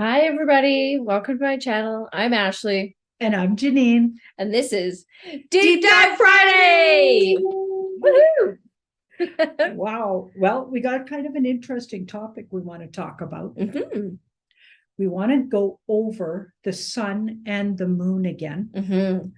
Hi, everybody. Welcome to my channel. I'm Ashley, And I'm Janine. and this is Deep Deep Dive Dive Friday. Friday! Woohoo! Wow. Well, we got kind of an interesting topic we want to talk about. Mm-hmm. We want to go over the sun and the moon again. Mm-hmm.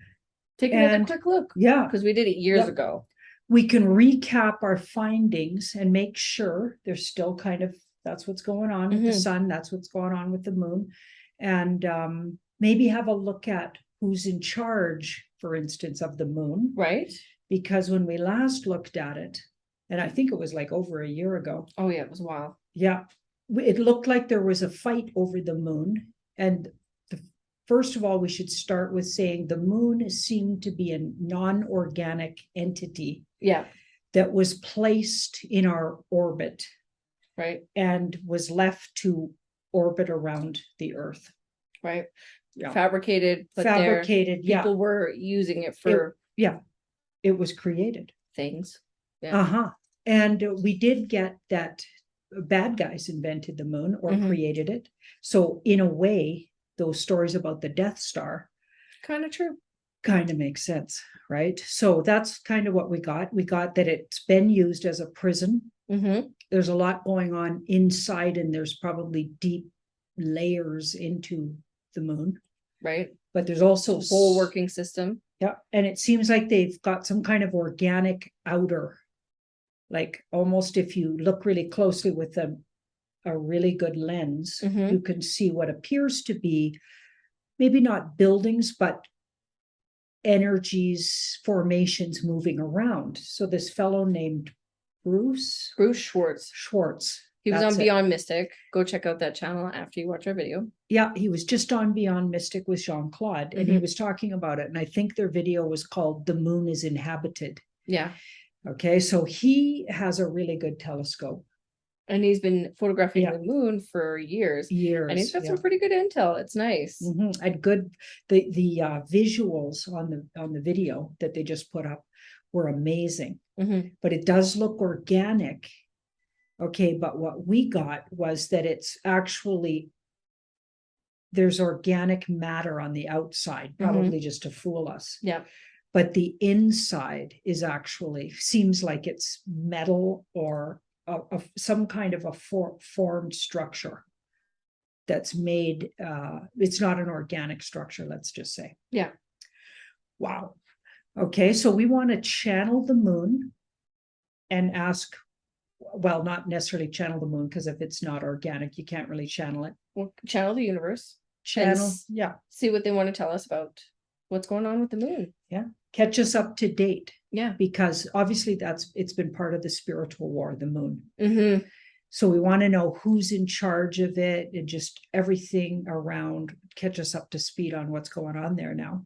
Take another And quick look yeah, because we did it years yep, ago. we can recap our findings and make sure there's still kind of that's what's going on with the Mm-hmm. sun, that's what's going on with the moon. And maybe have a look at who's in charge, for instance, of the moon. Right? Because when we last looked at it, and I think it was like over a year ago. Oh, yeah, it was a while. Yeah, it looked like there was a fight over the moon. And first of all, we should start with saying the moon seemed to be a non-organic entity Yeah, that was placed in our orbit right, and was left to orbit around the Earth. right. Yeah. Fabricated, but Fabricated, yeah. people were using it for Yeah, it was created. things. Yeah. Uh-huh. And we did get that bad guys invented the moon or created it. So in a way, those stories about the Death Star Kind of true. kind of makes sense, right? So that's kind of what we got. We got that it's been used as a prison. Mm-hmm. There's a lot going on inside, and there's probably deep layers into the moon. Right. But there's also Whole working system. Yeah. And it seems like they've got some kind of organic outer, like almost if you look really closely with a really good lens, you can see what appears to be maybe not buildings, but energies, formations moving around. So this fellow named Bruce Schwartz. He was That's on it. Beyond Mystic. Go check out that channel after you watch our video. Yeah, he was just on Beyond Mystic with Jean-Claude, and he was talking about it. And I think their video was called The Moon is Inhabited. Yeah. Okay, so he has a really good telescope. And he's been photographing the moon for years. And he's got some pretty good intel. It's nice. And good, the visuals on the video that they just put up were amazing. But it does look organic. Okay, but what we got was that it's actually there's organic matter on the outside, probably just to fool us. Yeah. But the inside is actually seems like it's metal or some kind of a formed structure that's made. It's not an organic structure, let's just say. Yeah. Wow. Okay, so we want to channel the moon and ask, well, not necessarily channel the moon, because if it's not organic, you can't really channel it. Well, channel the universe. Channel, yeah. See what they want to tell us about what's going on with the moon. Yeah. Catch us up to date. Yeah. Because obviously it's been part of the spiritual war, the moon. So we want to know who's in charge of it and just everything around, catch us up to speed on what's going on there now.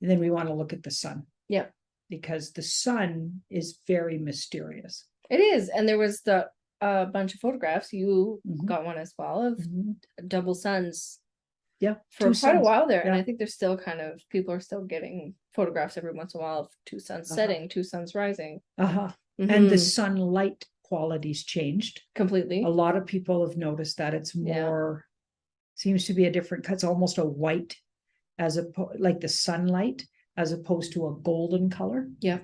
And then we want to look at the sun. Yeah. Because the sun is very mysterious. It is. And there was the bunch of photographs. You got one as well of double suns. Yeah. For quite a while there. Yeah. And I think there's still people are still getting photographs every once in a while of two suns setting, two suns rising. And the sunlight quality's changed completely. A lot of people have noticed that it's more, seems to be a different, it's almost a white like the sunlight as opposed to a golden color. Yeah.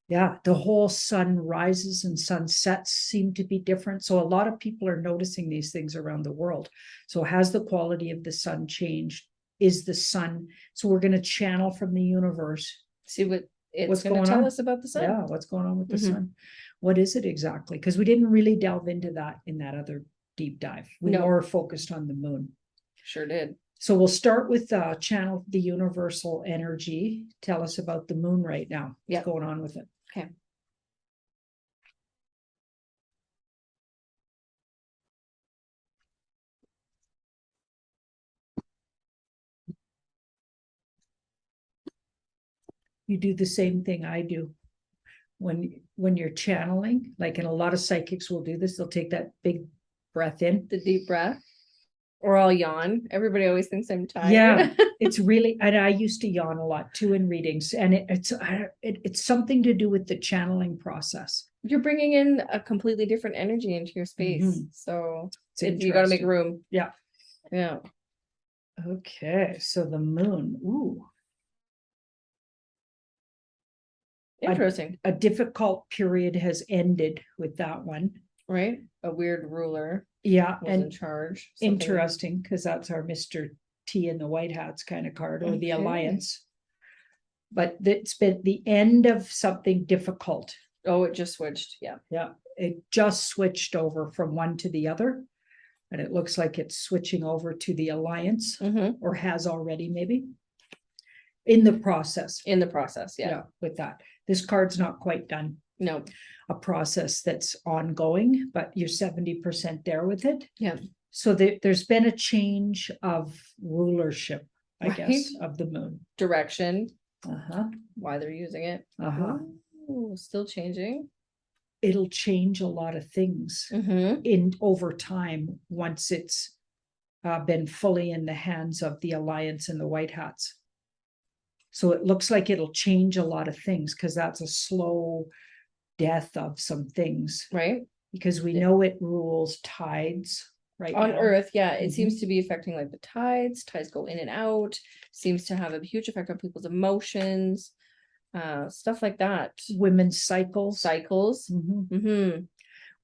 Yeah, the whole sun rises and sunsets seem to be different. So a lot of people are noticing these things around the world. So has the quality of the sun changed? Is the sun, so we're going to channel from the universe. See what's going to tell us about the sun. Yeah, what's going on with the sun? What is it exactly? Because we didn't really delve into that in that other deep dive. We more focused on the moon. Sure did. So we'll start with channel the universal energy. Tell us about the moon right now. What's going on with it? Okay. You do the same thing I do when you're channeling, like, and a lot of psychics will do this. They'll take that big breath in, the deep breath, or I'll yawn. Everybody always thinks I'm tired. Yeah, it's really, and I used to yawn a lot too in readings, and it's something to do with the channeling process. You're bringing in a completely different energy into your space, so you got to make room. Yeah. Yeah. Okay, so the moon, ooh. Interesting. A difficult period has ended with that one. Right? A weird ruler Yeah, was in and charge. interesting, because that's our Mr. T in the White Hats kind of card, or the Okay. Alliance. But it's been the end of something difficult. Oh, it just switched. Yeah. Yeah, it just switched over from one to the other. And it looks like it's switching over to the Alliance, or has already maybe. In the process. In the process, yeah. With that. This card's not quite done. No. A process that's ongoing, but you're 70% there with it. Yeah. So there's been a change of rulership, I guess, of the moon. Direction. Uh-huh. Why they're using it. Uh-huh. Ooh, still changing. It'll change a lot of things in over time once it's been fully in the hands of the Alliance and the White Hats. So it looks like it'll change a lot of things, because that's a slow death of some things. Right. Because we know it rules tides right on now. Earth. Yeah, it seems to be affecting like the tides. Tides go in and out. Seems to have a huge effect on people's emotions, stuff like that. Women's cycles.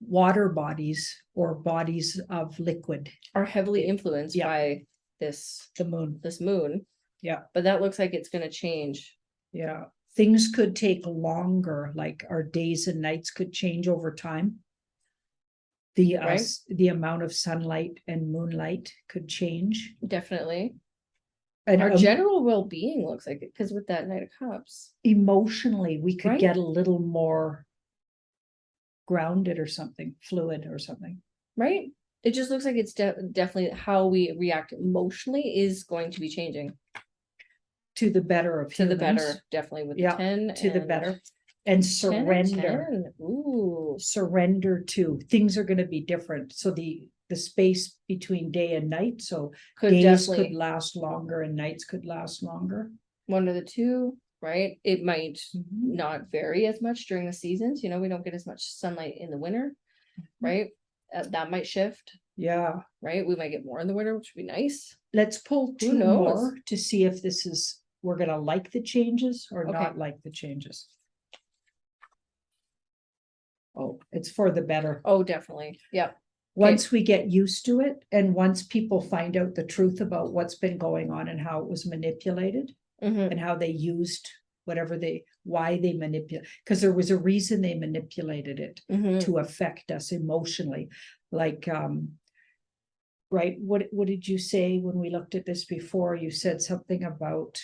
Water bodies, or bodies of liquid, are heavily influenced by this moon. Yeah. But that looks like it's going to change. Yeah. Things could take longer, like our days and nights could change over time. The amount of sunlight and moonlight could change. Definitely. And our general well-being looks like it, because with that Knight of Cups. Emotionally, we could get a little more grounded or something, fluid or something. Right? It just looks like it's definitely how we react emotionally is going to be changing. To the better of humans. To the better, definitely with the 10. To the better. And surrender. 10. Ooh. Surrender to things are going to be different. So the space between day and night. So days could last longer and nights could last longer. One of the two, right? It might not vary as much during the seasons. You know, we don't get as much sunlight in the winter, right? That might shift. Yeah. Right? We might get more in the winter, which would be nice. Let's pull two more to see if this is, we're going to like the changes or not like the changes. Oh, it's for the better. Oh, definitely. Yep. Once we get used to it, and once people find out the truth about what's been going on and how it was manipulated, and how they used why they manipulate, because there was a reason they manipulated it to affect us emotionally. Like, right, what did you say when we looked at this before? You said something about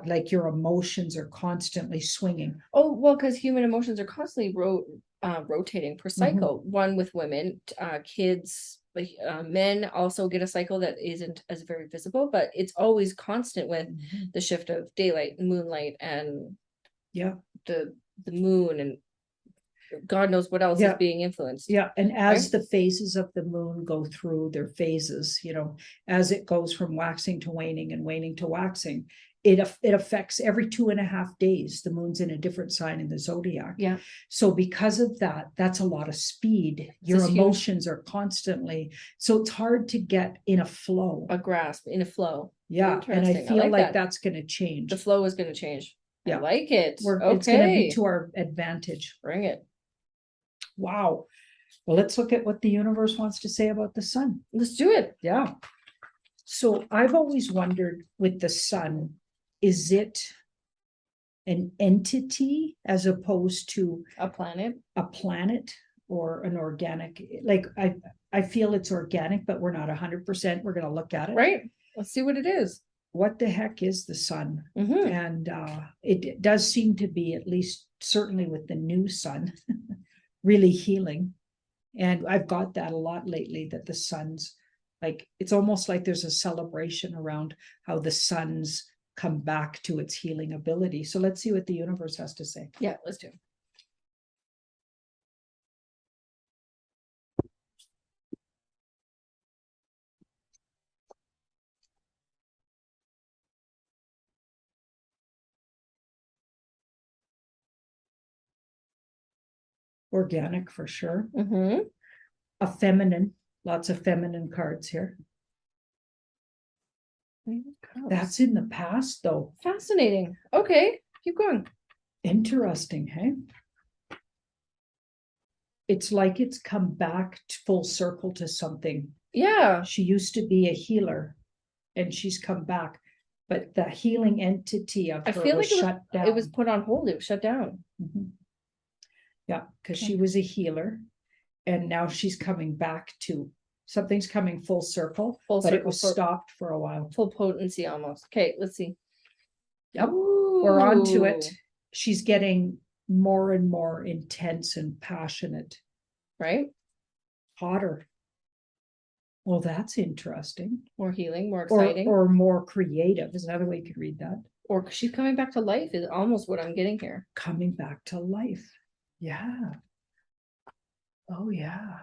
like your emotions are constantly swinging. Oh, well, because human emotions are constantly rotating per cycle. One with women, kids, men also get a cycle that isn't as very visible, but it's always constant with the shift of daylight and moonlight and the moon, and God knows what else is being influenced. Yeah, and as the phases of the moon go through their phases, you know, as it goes from waxing to waning and waning to waxing, it affects every 2.5 days. The moon's in a different sign in the zodiac. Yeah. So because of that, that's a lot of speed. Your emotions are constantly, so it's hard to get in a flow. A grasp, in a flow. Yeah, and I feel like that's going to change. The flow is going to change. Yeah. I like it. It's going to be to our advantage. Bring it. Wow. Well, let's look at what the universe wants to say about the sun. Let's do it. Yeah. So I've always wondered with the sun, is it an entity as opposed to a planet or an organic? Like I feel it's organic, but we're not 100%. We're going to look at it. Right. Let's see what it is. What the heck is the sun? And it does seem to be, at least certainly with the new sun, really healing. And I've got that a lot lately, that the sun's like, it's almost like there's a celebration around how the sun's come back to its healing ability. So let's see what the universe has to say. Yeah, let's do it. Organic for sure. A feminine, lots of feminine cards here. That's in the past, though. Fascinating. Okay, keep going. Interesting, hey? It's like it's come back full circle to something. Yeah. She used to be a healer and she's come back, but the healing entity of I her feel was like shut down. it was put on hold. It was shut down. Yeah, because she was a healer and now she's coming back to something's coming full circle, but it was stopped for a while. Full potency almost. Okay, let's see. Yep, we're on to it. She's getting more and more intense and passionate. Right? Hotter. Well, that's interesting. More healing, more exciting. Or more creative is another way you could read that. Or she's coming back to life is almost what I'm getting here. Coming back to life. Yeah. Oh, yeah.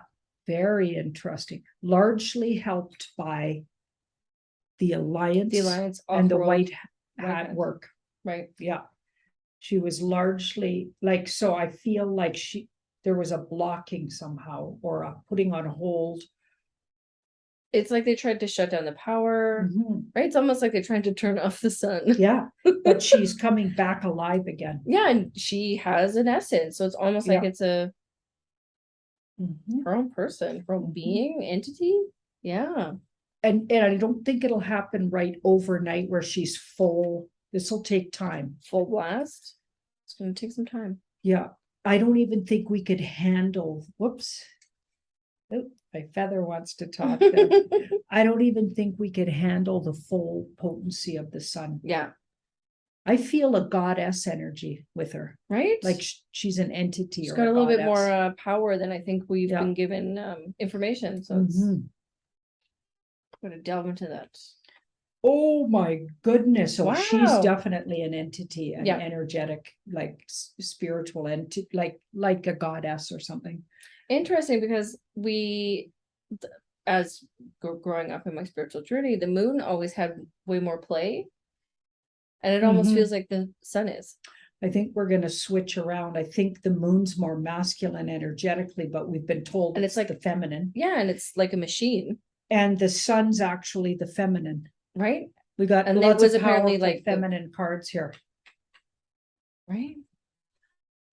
Very interesting. Largely helped by the alliance and the white hat work. Right. Yeah. She was largely like, so I feel like there was a blocking somehow or a putting on hold. It's like they tried to shut down the power, right? It's almost like they're trying to turn off the sun. Yeah, but she's coming back alive again. Yeah, and she has an essence, so it's almost like it's a her own person, her own being, entity. Yeah. And I don't think it'll happen right overnight where she's full. This will take time. Full blast. It's going to take some time. Yeah. I don't even think we could handle, whoops. Oh, my feather wants to talk there. I don't even think we could handle the full potency of the sun. Yeah. I feel a goddess energy with her. Right? Like she's an entity. She's got a little bit more power than I think we've been given information. So it's I'm going to delve into that. Oh my goodness. So she's definitely an entity, an energetic, like spiritual entity, like a goddess or something. Interesting, because as growing up in my spiritual journey, the moon always had way more play. And it almost feels like the sun is. I think we're going to switch around. I think the moon's more masculine energetically, but we've been told it's like the feminine. Yeah, and it's like a machine. And the sun's actually the feminine. Right? We got lots of apparently like feminine cards here. Right?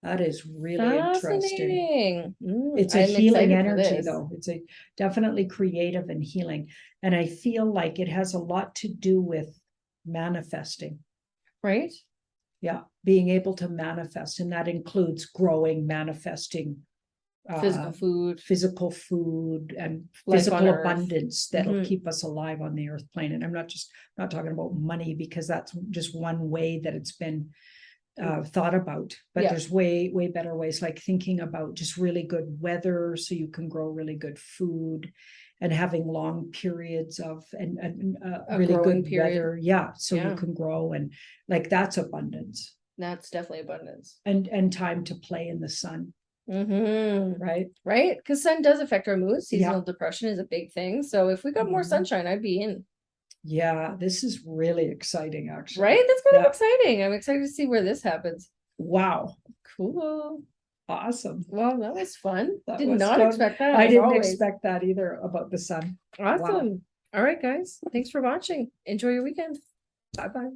That is really interesting. It's a healing energy, though. It's a definitely creative and healing. And I feel like it has a lot to do with manifesting. Right? Yeah, being able to manifest, and that includes growing, manifesting physical food and physical abundance that'll keep us alive on the earth plane. And I'm not talking about money, because that's just one way that it's been thought about, but there's way better ways, like thinking about just really good weather so you can grow really good food, and having long periods of and really good weather, so you can grow, and like that's abundance. That's definitely abundance. And time to play in the sun. Right, because sun does affect our mood. Seasonal depression is a big thing, so if we got more sunshine, I'd be in. Yeah, this is really exciting, actually. Right? That's kind of exciting. I'm excited to see where this happens. Wow. Cool. Awesome. Well, that was fun. Did not expect that. I didn't expect that either about the sun. Awesome. All right, guys. Thanks for watching. Enjoy your weekend. Bye-bye.